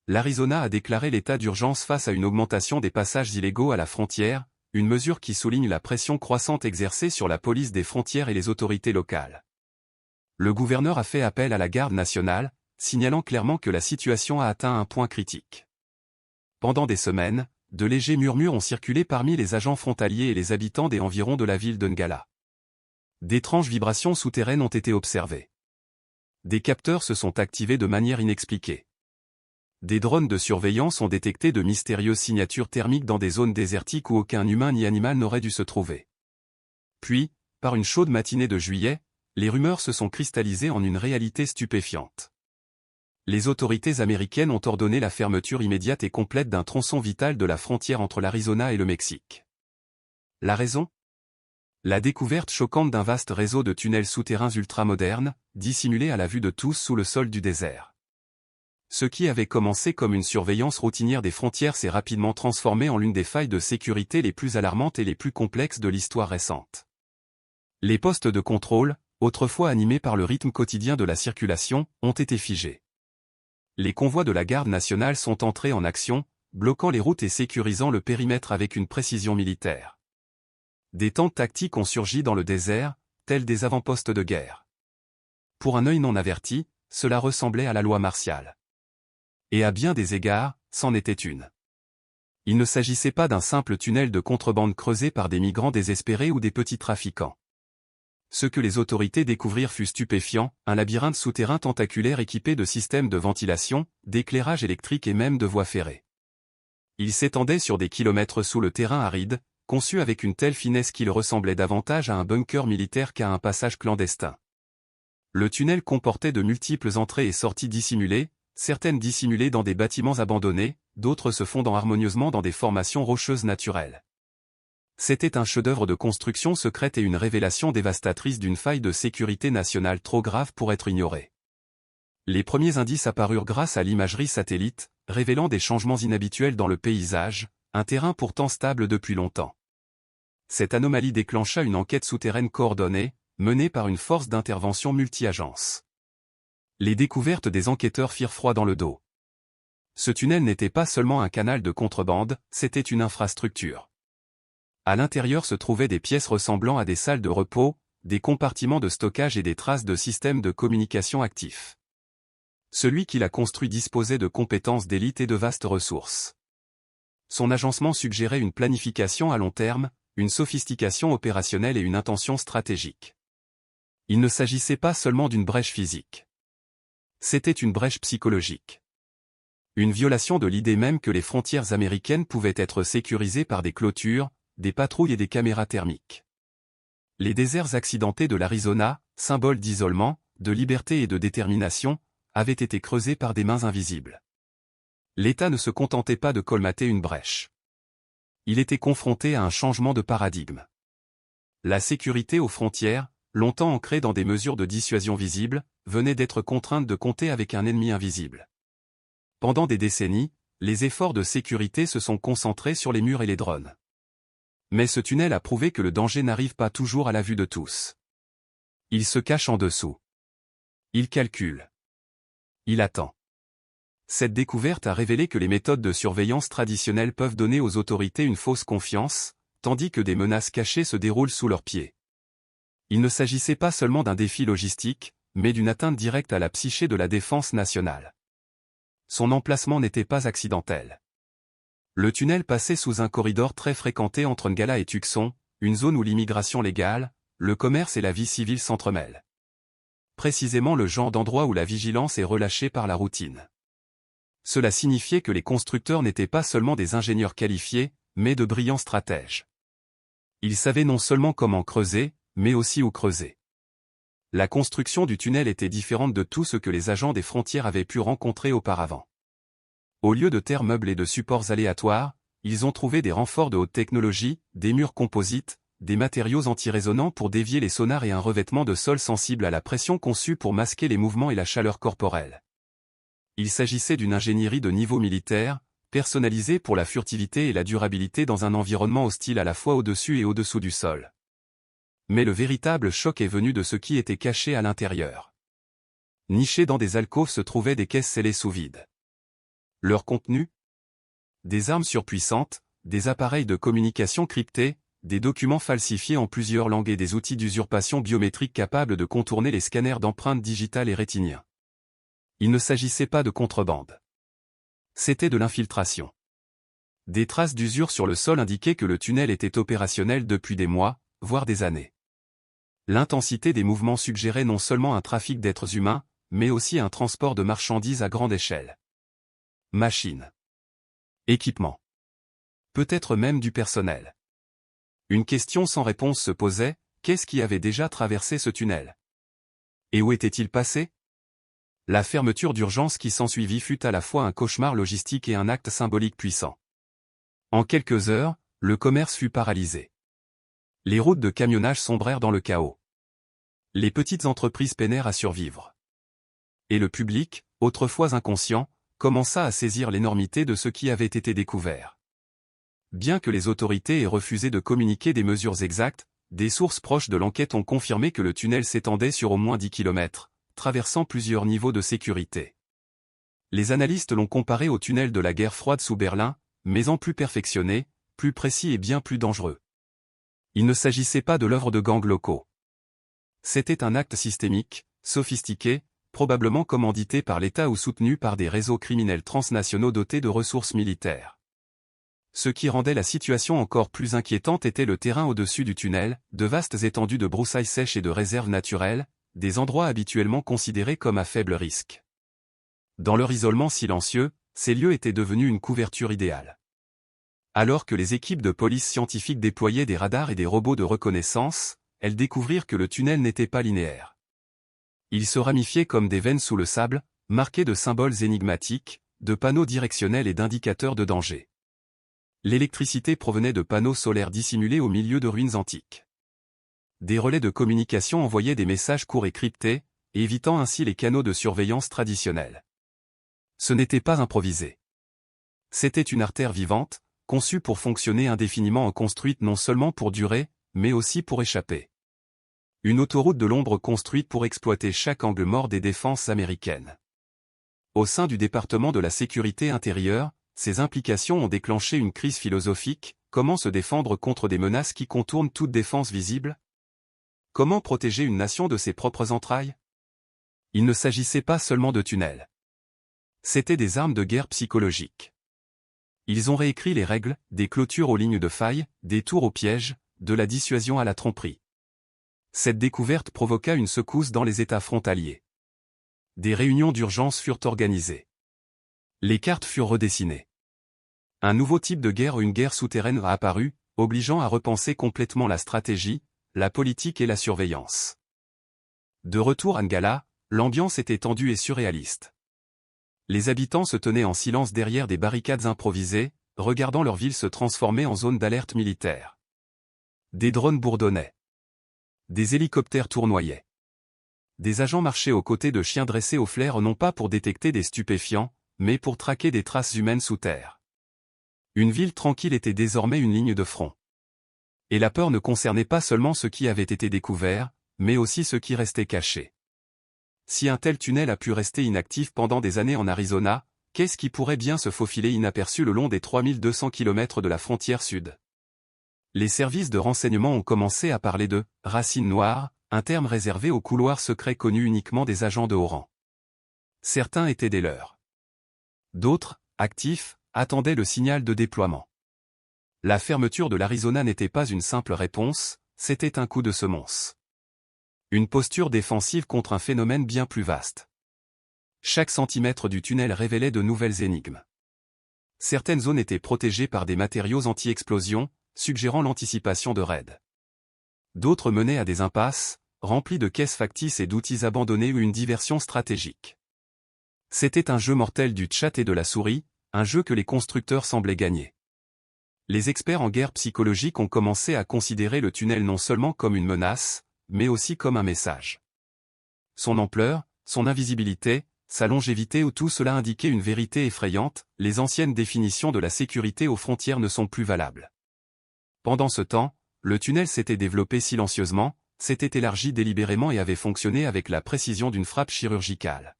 l'Arizona a déclaré l'état d'urgence face à une augmentation des passages illégaux à la frontière, une mesure qui souligne la pression croissante exercée sur la police des frontières et les autorités locales. Le gouverneur a fait appel à la garde nationale, signalant clairement que la situation a atteint un point critique. Pendant des semaines, de légers murmures ont circulé parmi les agents frontaliers et les habitants des environs de la ville de Ngala. D'étranges vibrations souterraines ont été observées. Des capteurs se sont activés de manière inexpliquée. Des drones de surveillance ont détecté de mystérieuses signatures thermiques dans des zones désertiques où aucun humain ni animal n'aurait dû se trouver. Puis, par une chaude matinée de juillet, les rumeurs se sont cristallisées en une réalité stupéfiante. Les autorités américaines ont ordonné la fermeture immédiate et complète d'un tronçon vital de la frontière entre l'Arizona et le Mexique. La raison ? La découverte choquante d'un vaste réseau de tunnels souterrains ultramodernes, dissimulés à la vue de tous sous le sol du désert. Ce qui avait commencé comme une surveillance routinière des frontières s'est rapidement transformé en l'une des failles de sécurité les plus alarmantes et les plus complexes de l'histoire récente. Les postes de contrôle, autrefois animés par le rythme quotidien de la circulation, ont été figés. Les convois de la garde nationale sont entrés en action, bloquant les routes et sécurisant le périmètre avec une précision militaire. Des tentes tactiques ont surgi dans le désert, tels des avant-postes de guerre. Pour un œil non averti, cela ressemblait à la loi martiale. Et à bien des égards, c'en était une. Il ne s'agissait pas d'un simple tunnel de contrebande creusé par des migrants désespérés ou des petits trafiquants. Ce que les autorités découvrirent fut stupéfiant, un labyrinthe souterrain tentaculaire équipé de systèmes de ventilation, d'éclairage électrique et même de voies ferrées. Il s'étendait sur des kilomètres sous le terrain aride, conçu avec une telle finesse qu'il ressemblait davantage à un bunker militaire qu'à un passage clandestin. Le tunnel comportait de multiples entrées et sorties dissimulées, certaines dissimulées dans des bâtiments abandonnés, d'autres se fondant harmonieusement dans des formations rocheuses naturelles. C'était un chef-d'œuvre de construction secrète et une révélation dévastatrice d'une faille de sécurité nationale trop grave pour être ignorée. Les premiers indices apparurent grâce à l'imagerie satellite, révélant des changements inhabituels dans le paysage, un terrain pourtant stable depuis longtemps. Cette anomalie déclencha une enquête souterraine coordonnée, menée par une force d'intervention multi-agences. Les découvertes des enquêteurs firent froid dans le dos. Ce tunnel n'était pas seulement un canal de contrebande, c'était une infrastructure. À l'intérieur se trouvaient des pièces ressemblant à des salles de repos, des compartiments de stockage et des traces de systèmes de communication actifs. Celui qui l'a construit disposait de compétences d'élite et de vastes ressources. Son agencement suggérait une planification à long terme, une sophistication opérationnelle et une intention stratégique. Il ne s'agissait pas seulement d'une brèche physique. C'était une brèche psychologique. Une violation de l'idée même que les frontières américaines pouvaient être sécurisées par des clôtures, des patrouilles et des caméras thermiques. Les déserts accidentés de l'Arizona, symbole d'isolement, de liberté et de détermination, avaient été creusés par des mains invisibles. L'État ne se contentait pas de colmater une brèche. Il était confronté à un changement de paradigme. La sécurité aux frontières, longtemps ancrée dans des mesures de dissuasion visibles, venait d'être contrainte de compter avec un ennemi invisible. Pendant des décennies, les efforts de sécurité se sont concentrés sur les murs et les drones. Mais ce tunnel a prouvé que le danger n'arrive pas toujours à la vue de tous. Il se cache en dessous. Il calcule. Il attend. Cette découverte a révélé que les méthodes de surveillance traditionnelles peuvent donner aux autorités une fausse confiance, tandis que des menaces cachées se déroulent sous leurs pieds. Il ne s'agissait pas seulement d'un défi logistique, mais d'une atteinte directe à la psyché de la défense nationale. Son emplacement n'était pas accidentel. Le tunnel passait sous un corridor très fréquenté entre Ngala et Tucson, une zone où l'immigration légale, le commerce et la vie civile s'entremêlent. Précisément le genre d'endroit où la vigilance est relâchée par la routine. Cela signifiait que les constructeurs n'étaient pas seulement des ingénieurs qualifiés, mais de brillants stratèges. Ils savaient non seulement comment creuser, mais aussi où creuser. La construction du tunnel était différente de tout ce que les agents des frontières avaient pu rencontrer auparavant. Au lieu de terre meubles et de supports aléatoires, ils ont trouvé des renforts de haute technologie, des murs composites, des matériaux anti-résonnants pour dévier les sonars et un revêtement de sol sensible à la pression conçu pour masquer les mouvements et la chaleur corporelle. Il s'agissait d'une ingénierie de niveau militaire, personnalisée pour la furtivité et la durabilité dans un environnement hostile à la fois au-dessus et au-dessous du sol. Mais le véritable choc est venu de ce qui était caché à l'intérieur. Nichés dans des alcôves se trouvaient des caisses scellées sous vide. Leur contenu? Des armes surpuissantes, des appareils de communication cryptés, des documents falsifiés en plusieurs langues et des outils d'usurpation biométrique capables de contourner les scanners d'empreintes digitales et rétiniens. Il ne s'agissait pas de contrebande. C'était de l'infiltration. Des traces d'usure sur le sol indiquaient que le tunnel était opérationnel depuis des mois, voire des années. L'intensité des mouvements suggérait non seulement un trafic d'êtres humains, mais aussi un transport de marchandises à grande échelle. Machines. Équipements. Peut-être même du personnel. Une question sans réponse se posait, qu'est-ce qui avait déjà traversé ce tunnel? Et où était-il passé? La fermeture d'urgence qui s'ensuivit fut à la fois un cauchemar logistique et un acte symbolique puissant. En quelques heures, le commerce fut paralysé. Les routes de camionnage sombrèrent dans le chaos. Les petites entreprises peinèrent à survivre. Et le public, autrefois inconscient, commença à saisir l'énormité de ce qui avait été découvert. Bien que les autorités aient refusé de communiquer des mesures exactes, des sources proches de l'enquête ont confirmé que le tunnel s'étendait sur au moins 10 km, traversant plusieurs niveaux de sécurité. Les analystes l'ont comparé au tunnel de la guerre froide sous Berlin, mais en plus perfectionné, plus précis et bien plus dangereux. Il ne s'agissait pas de l'œuvre de gangs locaux. C'était un acte systémique, sophistiqué, probablement commandité par l'État ou soutenu par des réseaux criminels transnationaux dotés de ressources militaires. Ce qui rendait la situation encore plus inquiétante était le terrain au-dessus du tunnel, de vastes étendues de broussailles sèches et de réserves naturelles, des endroits habituellement considérés comme à faible risque. Dans leur isolement silencieux, ces lieux étaient devenus une couverture idéale. Alors que les équipes de police scientifique déployaient des radars et des robots de reconnaissance, elles découvrirent que le tunnel n'était pas linéaire. Il se ramifiait comme des veines sous le sable, marqué de symboles énigmatiques, de panneaux directionnels et d'indicateurs de danger. L'électricité provenait de panneaux solaires dissimulés au milieu de ruines antiques. Des relais de communication envoyaient des messages courts et cryptés, évitant ainsi les canaux de surveillance traditionnels. Ce n'était pas improvisé. C'était une artère vivante, conçue pour fonctionner indéfiniment et construite non seulement pour durer, mais aussi pour échapper. Une autoroute de l'ombre construite pour exploiter chaque angle mort des défenses américaines. Au sein du département de la sécurité intérieure, ces implications ont déclenché une crise philosophique. Comment se défendre contre des menaces qui contournent toute défense visible? Comment protéger une nation de ses propres entrailles? Il ne s'agissait pas seulement de tunnels. C'étaient des armes de guerre psychologiques. Ils ont réécrit les règles, des clôtures aux lignes de faille, des tours aux pièges, de la dissuasion à la tromperie. Cette découverte provoqua une secousse dans les États frontaliers. Des réunions d'urgence furent organisées. Les cartes furent redessinées. Un nouveau type de guerre ou une guerre souterraine a apparu, obligeant à repenser complètement la stratégie, la politique et la surveillance. De retour à Ngala, l'ambiance était tendue et surréaliste. Les habitants se tenaient en silence derrière des barricades improvisées, regardant leur ville se transformer en zone d'alerte militaire. Des drones bourdonnaient. Des hélicoptères tournoyaient. Des agents marchaient aux côtés de chiens dressés au flair non pas pour détecter des stupéfiants, mais pour traquer des traces humaines sous terre. Une ville tranquille était désormais une ligne de front. Et la peur ne concernait pas seulement ce qui avait été découvert, mais aussi ce qui restait caché. Si un tel tunnel a pu rester inactif pendant des années en Arizona, qu'est-ce qui pourrait bien se faufiler inaperçu le long des 3200 km de la frontière sud? Les services de renseignement ont commencé à parler de « racines noires », un terme réservé aux couloirs secrets connus uniquement des agents de haut rang. Certains étaient des leurs. D'autres, actifs, attendaient le signal de déploiement. La fermeture de l'Arizona n'était pas une simple réponse, c'était un coup de semonce. Une posture défensive contre un phénomène bien plus vaste. Chaque centimètre du tunnel révélait de nouvelles énigmes. Certaines zones étaient protégées par des matériaux anti-explosion, suggérant l'anticipation de raids. D'autres menaient à des impasses, remplies de caisses factices et d'outils abandonnés ou une diversion stratégique. C'était un jeu mortel du chat et de la souris, un jeu que les constructeurs semblaient gagner. Les experts en guerre psychologique ont commencé à considérer le tunnel non seulement comme une menace, mais aussi comme un message. Son ampleur, son invisibilité, sa longévité ou tout cela indiquait une vérité effrayante, les anciennes définitions de la sécurité aux frontières ne sont plus valables. Pendant ce temps, le tunnel s'était développé silencieusement, s'était élargi délibérément et avait fonctionné avec la précision d'une frappe chirurgicale.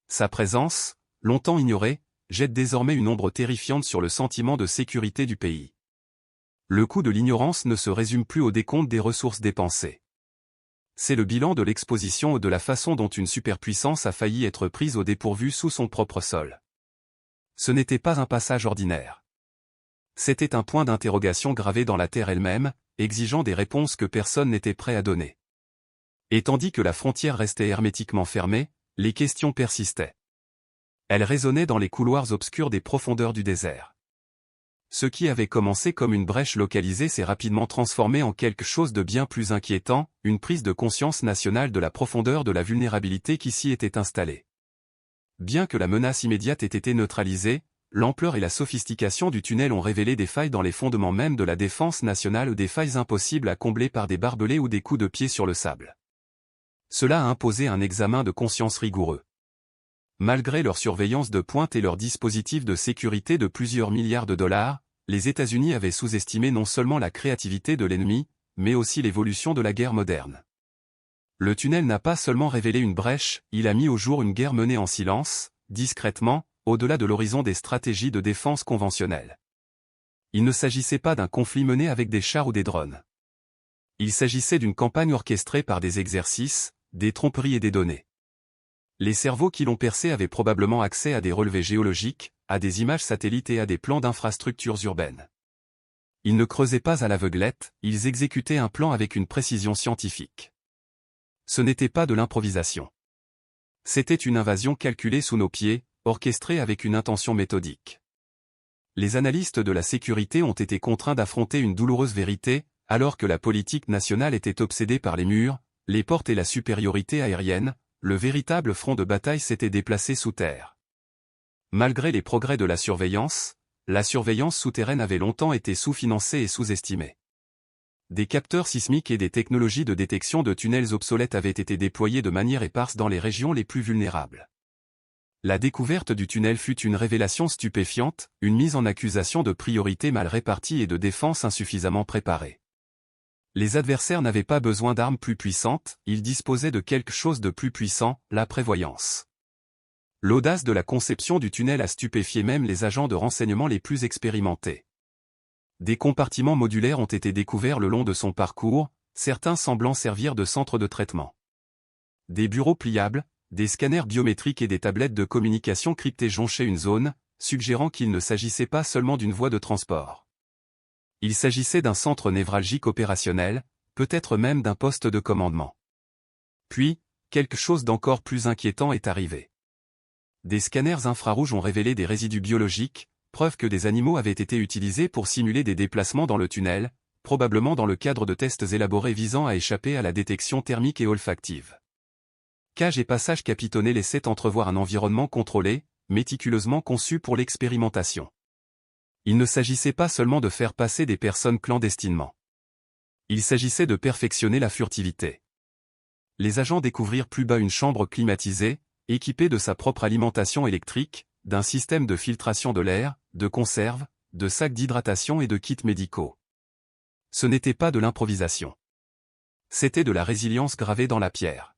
Sa présence, longtemps ignorée, jette désormais une ombre terrifiante sur le sentiment de sécurité du pays. Le coût de l'ignorance ne se résume plus au décompte des ressources dépensées. C'est le bilan de l'exposition ou de la façon dont une superpuissance a failli être prise au dépourvu sous son propre sol. Ce n'était pas un passage ordinaire. C'était un point d'interrogation gravé dans la terre elle-même, exigeant des réponses que personne n'était prêt à donner. Et tandis que la frontière restait hermétiquement fermée, les questions persistaient. Elles résonnaient dans les couloirs obscurs des profondeurs du désert. Ce qui avait commencé comme une brèche localisée s'est rapidement transformé en quelque chose de bien plus inquiétant, une prise de conscience nationale de la profondeur de la vulnérabilité qui s'y était installée. Bien que la menace immédiate ait été neutralisée, l'ampleur et la sophistication du tunnel ont révélé des failles dans les fondements même de la défense nationale, des failles impossibles à combler par des barbelés ou des coups de pied sur le sable. Cela a imposé un examen de conscience rigoureux. Malgré leur surveillance de pointe et leur dispositif de sécurité de plusieurs milliards de dollars, les États-Unis avaient sous-estimé non seulement la créativité de l'ennemi, mais aussi l'évolution de la guerre moderne. Le tunnel n'a pas seulement révélé une brèche, il a mis au jour une guerre menée en silence, discrètement, au-delà de l'horizon des stratégies de défense conventionnelles. Il ne s'agissait pas d'un conflit mené avec des chars ou des drones. Il s'agissait d'une campagne orchestrée par des exercices, des tromperies et des données. Les cerveaux qui l'ont percé avaient probablement accès à des relevés géologiques, à des images satellites et à des plans d'infrastructures urbaines. Ils ne creusaient pas à l'aveuglette, ils exécutaient un plan avec une précision scientifique. Ce n'était pas de l'improvisation. C'était une invasion calculée sous nos pieds, orchestrée avec une intention méthodique. Les analystes de la sécurité ont été contraints d'affronter une douloureuse vérité, alors que la politique nationale était obsédée par les murs, les portes et la supériorité aérienne, le véritable front de bataille s'était déplacé sous terre. Malgré les progrès de la surveillance souterraine avait longtemps été sous-financée et sous-estimée. Des capteurs sismiques et des technologies de détection de tunnels obsolètes avaient été déployés de manière éparse dans les régions les plus vulnérables. La découverte du tunnel fut une révélation stupéfiante, une mise en accusation de priorités mal réparties et de défenses insuffisamment préparées. Les adversaires n'avaient pas besoin d'armes plus puissantes, ils disposaient de quelque chose de plus puissant, la prévoyance. L'audace de la conception du tunnel a stupéfié même les agents de renseignement les plus expérimentés. Des compartiments modulaires ont été découverts le long de son parcours, certains semblant servir de centre de traitement. Des bureaux pliables, des scanners biométriques et des tablettes de communication cryptées jonchaient une zone, suggérant qu'il ne s'agissait pas seulement d'une voie de transport. Il s'agissait d'un centre névralgique opérationnel, peut-être même d'un poste de commandement. Puis, quelque chose d'encore plus inquiétant est arrivé. Des scanners infrarouges ont révélé des résidus biologiques, preuve que des animaux avaient été utilisés pour simuler des déplacements dans le tunnel, probablement dans le cadre de tests élaborés visant à échapper à la détection thermique et olfactive. Cages et passages capitonnés laissaient entrevoir un environnement contrôlé, méticuleusement conçu pour l'expérimentation. Il ne s'agissait pas seulement de faire passer des personnes clandestinement. Il s'agissait de perfectionner la furtivité. Les agents découvrirent plus bas une chambre climatisée, équipée de sa propre alimentation électrique, d'un système de filtration de l'air, de conserves, de sacs d'hydratation et de kits médicaux. Ce n'était pas de l'improvisation. C'était de la résilience gravée dans la pierre.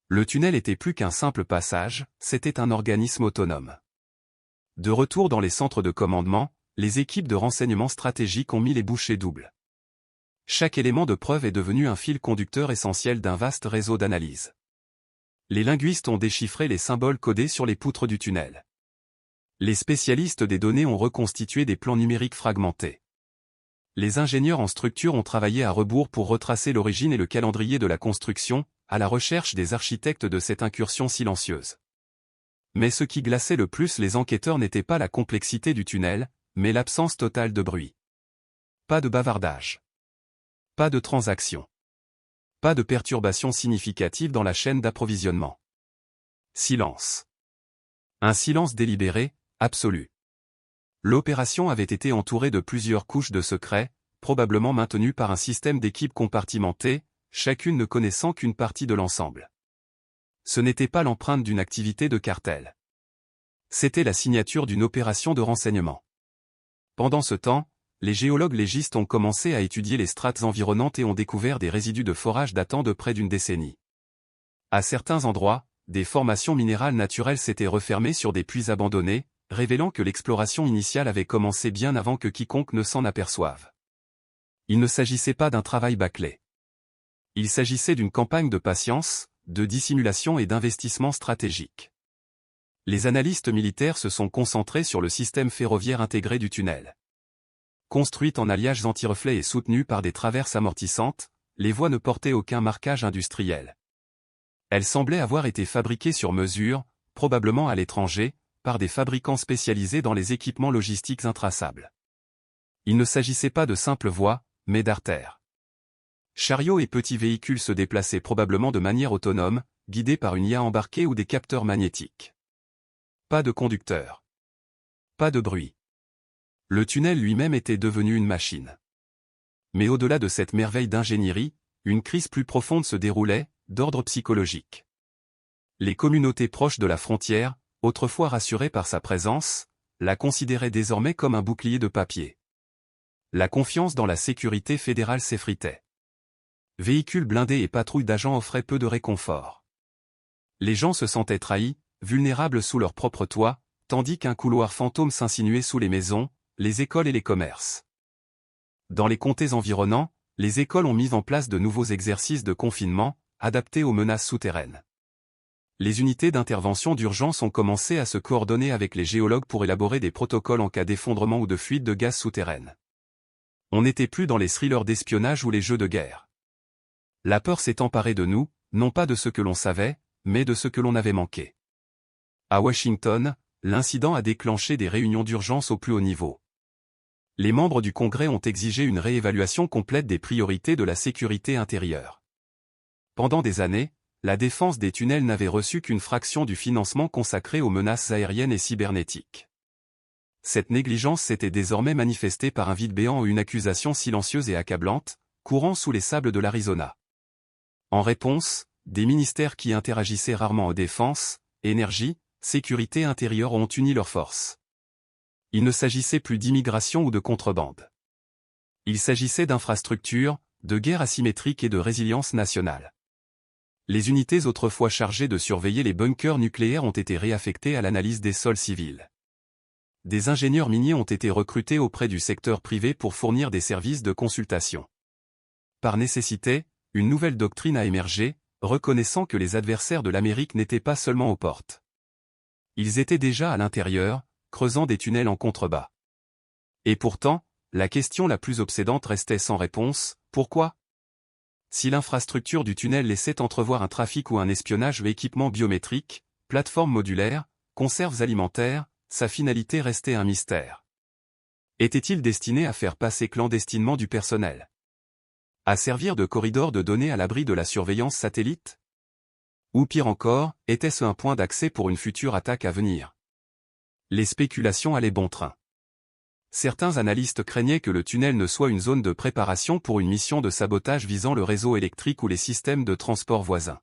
Le tunnel était plus qu'un simple passage, c'était un organisme autonome. De retour dans les centres de commandement, les équipes de renseignement stratégique ont mis les bouchées doubles. Chaque élément de preuve est devenu un fil conducteur essentiel d'un vaste réseau d'analyse. Les linguistes ont déchiffré les symboles codés sur les poutres du tunnel. Les spécialistes des données ont reconstitué des plans numériques fragmentés. Les ingénieurs en structure ont travaillé à rebours pour retracer l'origine et le calendrier de la construction, à la recherche des architectes de cette incursion silencieuse. Mais ce qui glaçait le plus les enquêteurs n'était pas la complexité du tunnel, mais l'absence totale de bruit. Pas de bavardage. Pas de transactions. Pas de perturbations significatives dans la chaîne d'approvisionnement. Silence. Un silence délibéré, absolu. L'opération avait été entourée de plusieurs couches de secrets, probablement maintenues par un système d'équipes compartimentées, chacune ne connaissant qu'une partie de l'ensemble. Ce n'était pas l'empreinte d'une activité de cartel. C'était la signature d'une opération de renseignement. Pendant ce temps, les géologues légistes ont commencé à étudier les strates environnantes et ont découvert des résidus de forage datant de près d'une décennie. À certains endroits, des formations minérales naturelles s'étaient refermées sur des puits abandonnés, révélant que l'exploration initiale avait commencé bien avant que quiconque ne s'en aperçoive. Il ne s'agissait pas d'un travail bâclé. Il s'agissait d'une campagne de patience, de dissimulation et d'investissement stratégique. Les analystes militaires se sont concentrés sur le système ferroviaire intégré du tunnel. Construite en alliages anti-reflets et soutenue par des traverses amortissantes, les voies ne portaient aucun marquage industriel. Elles semblaient avoir été fabriquées sur mesure, probablement à l'étranger, par des fabricants spécialisés dans les équipements logistiques intraçables. Il ne s'agissait pas de simples voies, mais d'artères. Chariots et petits véhicules se déplaçaient probablement de manière autonome, guidés par une IA embarquée ou des capteurs magnétiques. Pas de conducteur. Pas de bruit. Le tunnel lui-même était devenu une machine. Mais au-delà de cette merveille d'ingénierie, une crise plus profonde se déroulait, d'ordre psychologique. Les communautés proches de la frontière, autrefois rassurées par sa présence, la considéraient désormais comme un bouclier de papier. La confiance dans la sécurité fédérale s'effritait. Véhicules blindés et patrouilles d'agents offraient peu de réconfort. Les gens se sentaient trahis, vulnérables sous leur propre toit, tandis qu'un couloir fantôme s'insinuait sous les maisons, les écoles et les commerces. Dans les comtés environnants, les écoles ont mis en place de nouveaux exercices de confinement, adaptés aux menaces souterraines. Les unités d'intervention d'urgence ont commencé à se coordonner avec les géologues pour élaborer des protocoles en cas d'effondrement ou de fuite de gaz souterraine. On n'était plus dans les thrillers d'espionnage ou les jeux de guerre. La peur s'est emparée de nous, non pas de ce que l'on savait, mais de ce que l'on avait manqué. À Washington, l'incident a déclenché des réunions d'urgence au plus haut niveau. Les membres du Congrès ont exigé une réévaluation complète des priorités de la sécurité intérieure. Pendant des années, la défense des tunnels n'avait reçu qu'une fraction du financement consacré aux menaces aériennes et cybernétiques. Cette négligence s'était désormais manifestée par un vide béant ou une accusation silencieuse et accablante, courant sous les sables de l'Arizona. En réponse, des ministères qui interagissaient rarement aux défenses, énergie, sécurité intérieure ont uni leurs forces. Il ne s'agissait plus d'immigration ou de contrebande. Il s'agissait d'infrastructures, de guerre asymétrique et de résilience nationale. Les unités autrefois chargées de surveiller les bunkers nucléaires ont été réaffectées à l'analyse des sols civils. Des ingénieurs miniers ont été recrutés auprès du secteur privé pour fournir des services de consultation. Par nécessité, une nouvelle doctrine a émergé, reconnaissant que les adversaires de l'Amérique n'étaient pas seulement aux portes. Ils étaient déjà à l'intérieur, creusant des tunnels en contrebas. Et pourtant, la question la plus obsédante restait sans réponse, pourquoi ? Si l'infrastructure du tunnel laissait entrevoir un trafic ou un espionnage ou équipement biométrique, plateforme modulaire, conserves alimentaires, sa finalité restait un mystère. Était-il destiné à faire passer clandestinement du personnel ? À servir de corridor de données à l'abri de la surveillance satellite ? Ou pire encore, était-ce un point d'accès pour une future attaque à venir ? Les spéculations allaient bon train. Certains analystes craignaient que le tunnel ne soit une zone de préparation pour une mission de sabotage visant le réseau électrique ou les systèmes de transport voisins.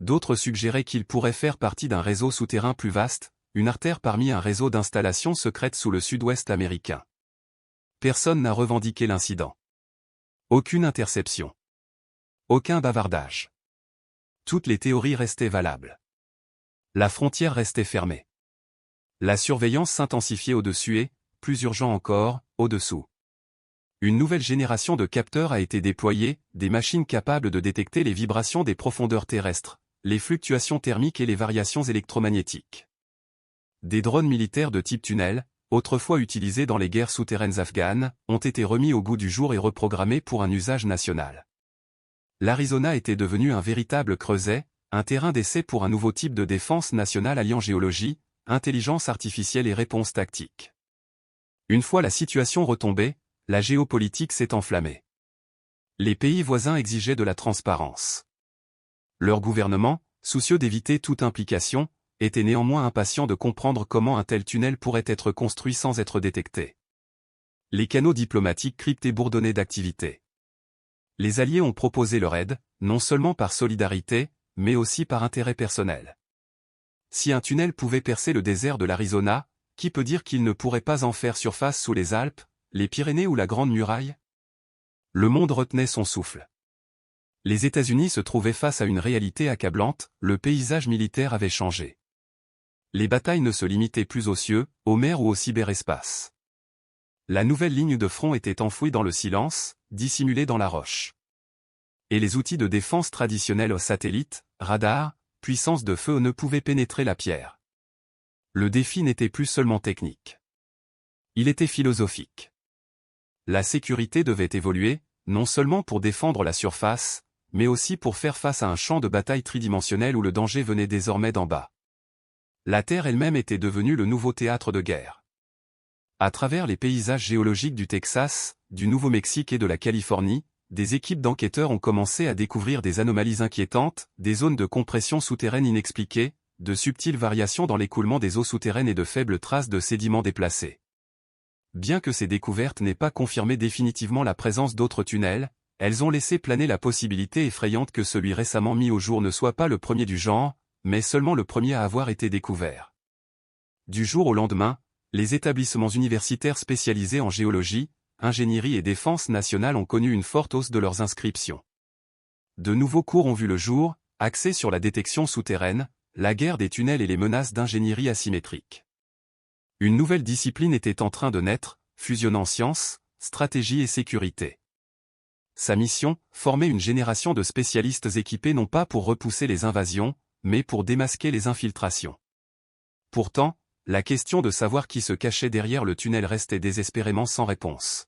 D'autres suggéraient qu'il pourrait faire partie d'un réseau souterrain plus vaste, une artère parmi un réseau d'installations secrètes sous le sud-ouest américain. Personne n'a revendiqué l'incident. Aucune interception. Aucun bavardage. Toutes les théories restaient valables. La frontière restait fermée. La surveillance s'intensifiait au-dessus et, plus urgent encore, au-dessous. Une nouvelle génération de capteurs a été déployée, des machines capables de détecter les vibrations des profondeurs terrestres, les fluctuations thermiques et les variations électromagnétiques. Des drones militaires de type tunnel, autrefois utilisés dans les guerres souterraines afghanes, ont été remis au goût du jour et reprogrammés pour un usage national. L'Arizona était devenu un véritable creuset, un terrain d'essai pour un nouveau type de défense nationale alliant géologie, intelligence artificielle et réponse tactique. Une fois la situation retombée, la géopolitique s'est enflammée. Les pays voisins exigeaient de la transparence. Leurs gouvernements, soucieux d'éviter toute implication, étaient néanmoins impatients de comprendre comment un tel tunnel pourrait être construit sans être détecté. Les canaux diplomatiques cryptés bourdonnaient d'activité. Les Alliés ont proposé leur aide, non seulement par solidarité, mais aussi par intérêt personnel. Si un tunnel pouvait percer le désert de l'Arizona, qui peut dire qu'il ne pourrait pas en faire surface sous les Alpes, les Pyrénées ou la Grande Muraille ? Le monde retenait son souffle. Les États-Unis se trouvaient face à une réalité accablante, le paysage militaire avait changé. Les batailles ne se limitaient plus aux cieux, aux mers ou au cyberespace. La nouvelle ligne de front était enfouie dans le silence, dissimulée dans la roche. Et les outils de défense traditionnels aux satellites, radars, puissance de feu ne pouvaient pénétrer la pierre. Le défi n'était plus seulement technique. Il était philosophique. La sécurité devait évoluer, non seulement pour défendre la surface, mais aussi pour faire face à un champ de bataille tridimensionnel où le danger venait désormais d'en bas. La Terre elle-même était devenue le nouveau théâtre de guerre. À travers les paysages géologiques du Texas, du Nouveau-Mexique et de la Californie, des équipes d'enquêteurs ont commencé à découvrir des anomalies inquiétantes, des zones de compression souterraine inexpliquées, de subtiles variations dans l'écoulement des eaux souterraines et de faibles traces de sédiments déplacés. Bien que ces découvertes n'aient pas confirmé définitivement la présence d'autres tunnels, elles ont laissé planer la possibilité effrayante que celui récemment mis au jour ne soit pas le premier du genre, mais seulement le premier à avoir été découvert. Du jour au lendemain, les établissements universitaires spécialisés en géologie, ingénierie et défense nationale ont connu une forte hausse de leurs inscriptions. De nouveaux cours ont vu le jour, axés sur la détection souterraine, la guerre des tunnels et les menaces d'ingénierie asymétrique. Une nouvelle discipline était en train de naître, fusionnant science, stratégie et sécurité. Sa mission, former une génération de spécialistes équipés non pas pour repousser les invasions, mais pour démasquer les infiltrations. Pourtant, la question de savoir qui se cachait derrière le tunnel restait désespérément sans réponse.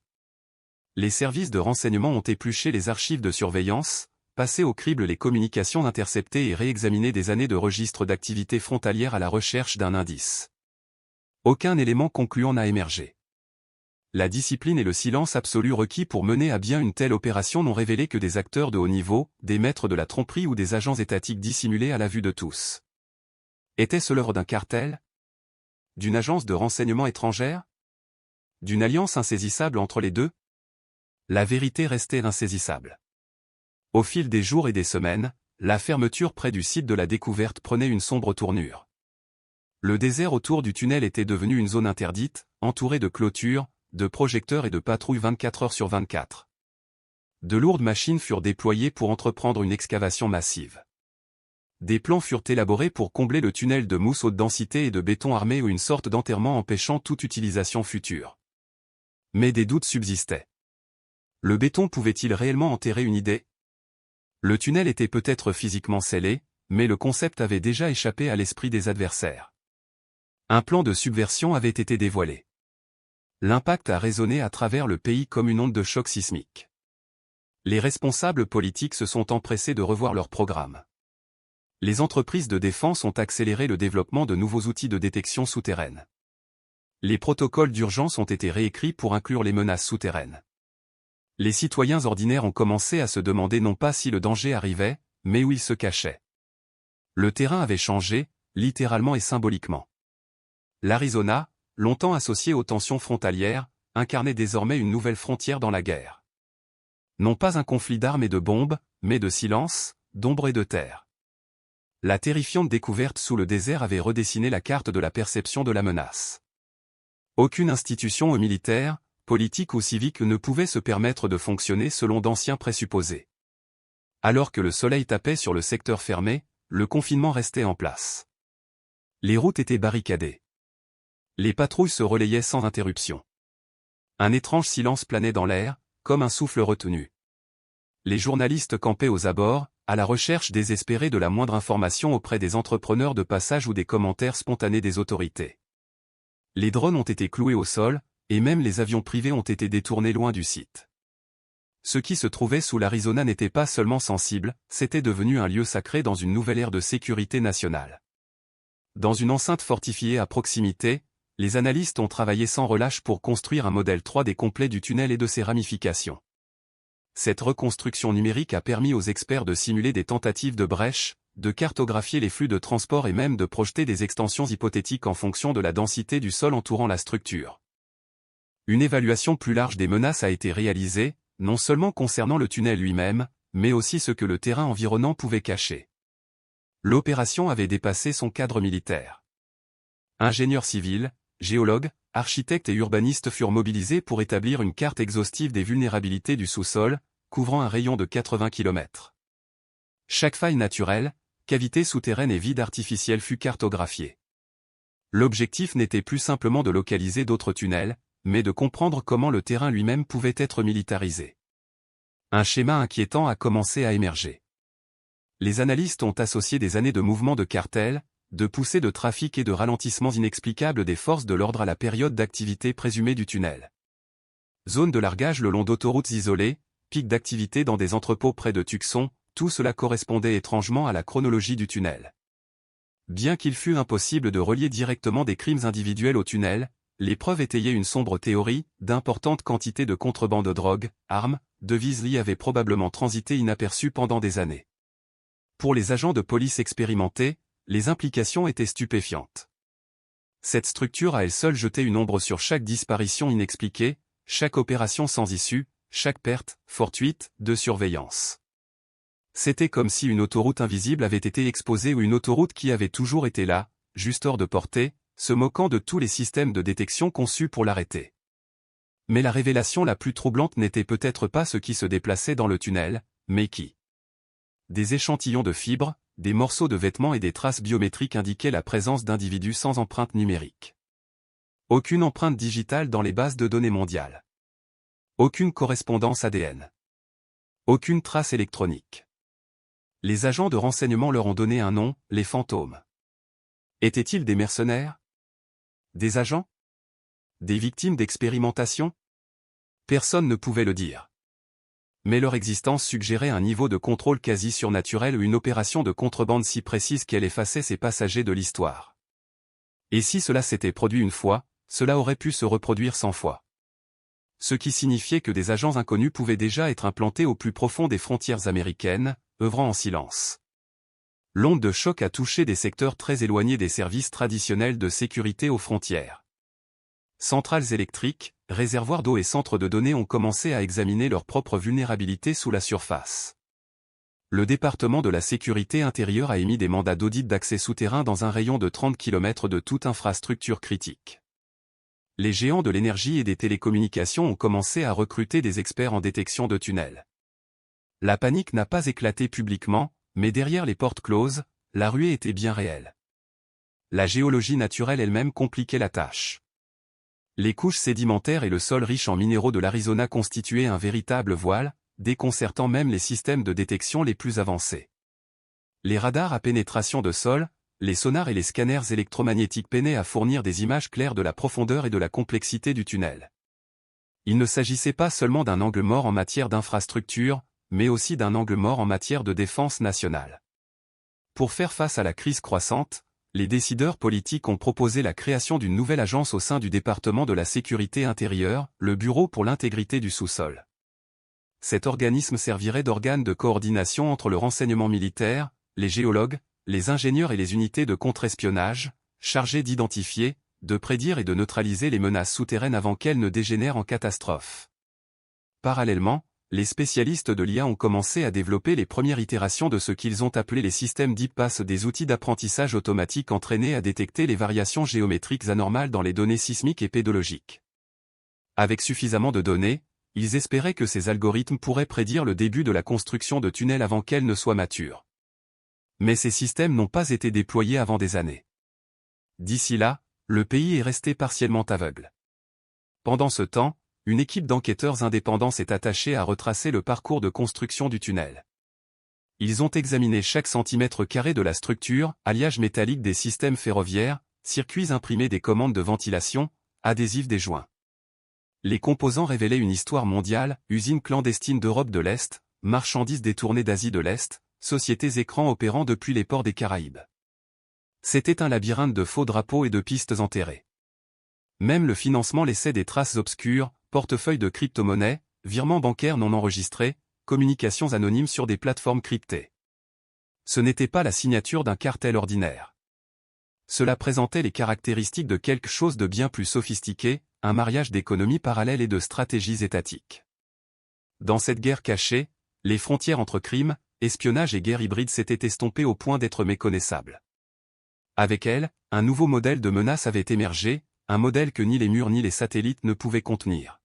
Les services de renseignement ont épluché les archives de surveillance, passé au crible les communications interceptées et réexaminé des années de registres d'activités frontalières à la recherche d'un indice. Aucun élément concluant n'a émergé. La discipline et le silence absolu requis pour mener à bien une telle opération n'ont révélé que des acteurs de haut niveau, des maîtres de la tromperie ou des agents étatiques dissimulés à la vue de tous. Était-ce l'œuvre d'un cartel? D'une agence de renseignement étrangère? D'une alliance insaisissable entre les deux? La vérité restait insaisissable. Au fil des jours et des semaines, la fermeture près du site de la découverte prenait une sombre tournure. Le désert autour du tunnel était devenu une zone interdite, entourée de clôtures, de projecteurs et de patrouilles 24 heures sur 24. De lourdes machines furent déployées pour entreprendre une excavation massive. Des plans furent élaborés pour combler le tunnel de mousse haute densité et de béton armé ou une sorte d'enterrement empêchant toute utilisation future. Mais des doutes subsistaient. Le béton pouvait-il réellement enterrer une idée? Le tunnel était peut-être physiquement scellé, mais le concept avait déjà échappé à l'esprit des adversaires. Un plan de subversion avait été dévoilé. L'impact a résonné à travers le pays comme une onde de choc sismique. Les responsables politiques se sont empressés de revoir leur programme. Les entreprises de défense ont accéléré le développement de nouveaux outils de détection souterraine. Les protocoles d'urgence ont été réécrits pour inclure les menaces souterraines. Les citoyens ordinaires ont commencé à se demander non pas si le danger arrivait, mais où il se cachait. Le terrain avait changé, littéralement et symboliquement. L'Arizona, longtemps associé aux tensions frontalières, incarnait désormais une nouvelle frontière dans la guerre. Non pas un conflit d'armes et de bombes, mais de silence, d'ombre et de terre. La terrifiante découverte sous le désert avait redessiné la carte de la perception de la menace. Aucune institution militaire, politique ou civique ne pouvait se permettre de fonctionner selon d'anciens présupposés. Alors que le soleil tapait sur le secteur fermé, le confinement restait en place. Les routes étaient barricadées. Les patrouilles se relayaient sans interruption. Un étrange silence planait dans l'air, comme un souffle retenu. Les journalistes campaient aux abords, à la recherche désespérée de la moindre information auprès des entrepreneurs de passage ou des commentaires spontanés des autorités. Les drones ont été cloués au sol, et même les avions privés ont été détournés loin du site. Ce qui se trouvait sous l'Arizona n'était pas seulement sensible, c'était devenu un lieu sacré dans une nouvelle ère de sécurité nationale. Dans une enceinte fortifiée à proximité, les analystes ont travaillé sans relâche pour construire un modèle 3D complet du tunnel et de ses ramifications. Cette reconstruction numérique a permis aux experts de simuler des tentatives de brèche, de cartographier les flux de transport et même de projeter des extensions hypothétiques en fonction de la densité du sol entourant la structure. Une évaluation plus large des menaces a été réalisée, non seulement concernant le tunnel lui-même, mais aussi ce que le terrain environnant pouvait cacher. L'opération avait dépassé son cadre militaire. Ingénieurs civils, géologues, architectes et urbanistes furent mobilisés pour établir une carte exhaustive des vulnérabilités du sous-sol, couvrant un rayon de 80 km. Chaque faille naturelle, cavité souterraine et vide artificiel fut cartographiée. L'objectif n'était plus simplement de localiser d'autres tunnels, mais de comprendre comment le terrain lui-même pouvait être militarisé. Un schéma inquiétant a commencé à émerger. Les analystes ont associé des années de mouvements de cartels, de poussées de trafic et de ralentissements inexplicables des forces de l'ordre à la période d'activité présumée du tunnel. Zone de largage le long d'autoroutes isolées, pic d'activité dans des entrepôts près de Tucson, tout cela correspondait étrangement à la chronologie du tunnel. Bien qu'il fût impossible de relier directement des crimes individuels au tunnel, les preuves étayaient une sombre théorie, d'importantes quantités de contrebande de drogue, armes, devises liées avaient probablement transité inaperçues pendant des années. Pour les agents de police expérimentés, les implications étaient stupéfiantes. Cette structure à elle seule jetait une ombre sur chaque disparition inexpliquée, chaque opération sans issue, chaque perte, fortuite, de surveillance. C'était comme si une autoroute invisible avait été exposée ou une autoroute qui avait toujours été là, juste hors de portée, se moquant de tous les systèmes de détection conçus pour l'arrêter. Mais la révélation la plus troublante n'était peut-être pas ce qui se déplaçait dans le tunnel, mais qui. Des échantillons de fibres, des morceaux de vêtements et des traces biométriques indiquaient la présence d'individus sans empreinte numérique. Aucune empreinte digitale dans les bases de données mondiales. Aucune correspondance ADN. Aucune trace électronique. Les agents de renseignement leur ont donné un nom, les fantômes. Étaient-ils des mercenaires? Des agents? Des victimes d'expérimentation? Personne ne pouvait le dire. Mais leur existence suggérait un niveau de contrôle quasi surnaturel ou une opération de contrebande si précise qu'elle effaçait ses passagers de l'histoire. Et si cela s'était produit une fois, cela aurait pu se reproduire 100 fois. Ce qui signifiait que des agents inconnus pouvaient déjà être implantés au plus profond des frontières américaines, œuvrant en silence. L'onde de choc a touché des secteurs très éloignés des services traditionnels de sécurité aux frontières. Centrales électriques, réservoirs d'eau et centres de données ont commencé à examiner leurs propres vulnérabilités sous la surface. Le département de la sécurité intérieure a émis des mandats d'audit d'accès souterrain dans un rayon de 30 km de toute infrastructure critique. Les géants de l'énergie et des télécommunications ont commencé à recruter des experts en détection de tunnels. La panique n'a pas éclaté publiquement, mais derrière les portes closes, la ruée était bien réelle. La géologie naturelle elle-même compliquait la tâche. Les couches sédimentaires et le sol riche en minéraux de l'Arizona constituaient un véritable voile, déconcertant même les systèmes de détection les plus avancés. Les radars à pénétration de sol, les sonars et les scanners électromagnétiques peinaient à fournir des images claires de la profondeur et de la complexité du tunnel. Il ne s'agissait pas seulement d'un angle mort en matière d'infrastructure, mais aussi d'un angle mort en matière de défense nationale. Pour faire face à la crise croissante, les décideurs politiques ont proposé la création d'une nouvelle agence au sein du département de la sécurité intérieure, le Bureau pour l'intégrité du sous-sol. Cet organisme servirait d'organe de coordination entre le renseignement militaire, les géologues, les ingénieurs et les unités de contre-espionnage, chargés d'identifier, de prédire et de neutraliser les menaces souterraines avant qu'elles ne dégénèrent en catastrophe. Parallèlement, les spécialistes de l'IA ont commencé à développer les premières itérations de ce qu'ils ont appelé les systèmes DeepPass, des outils d'apprentissage automatique entraînés à détecter les variations géométriques anormales dans les données sismiques et pédologiques. Avec suffisamment de données, ils espéraient que ces algorithmes pourraient prédire le début de la construction de tunnels avant qu'elles ne soient matures. Mais ces systèmes n'ont pas été déployés avant des années. D'ici là, le pays est resté partiellement aveugle. Pendant ce temps, une équipe d'enquêteurs indépendants s'est attachée à retracer le parcours de construction du tunnel. Ils ont examiné chaque centimètre carré de la structure, alliage métallique des systèmes ferroviaires, circuits imprimés des commandes de ventilation, adhésifs des joints. Les composants révélaient une histoire mondiale, usines clandestines d'Europe de l'Est, marchandises détournées d'Asie de l'Est, sociétés écrans opérant depuis les ports des Caraïbes. C'était un labyrinthe de faux drapeaux et de pistes enterrées. Même le financement laissait des traces obscures, portefeuilles de crypto-monnaies, virements bancaires non enregistrés, communications anonymes sur des plateformes cryptées. Ce n'était pas la signature d'un cartel ordinaire. Cela présentait les caractéristiques de quelque chose de bien plus sophistiqué, un mariage d'économies parallèles et de stratégies étatiques. Dans cette guerre cachée, les frontières entre crime, espionnage et guerre hybride s'étaient estompées au point d'être méconnaissables. Avec elles, un nouveau modèle de menace avait émergé, un modèle que ni les murs ni les satellites ne pouvaient contenir.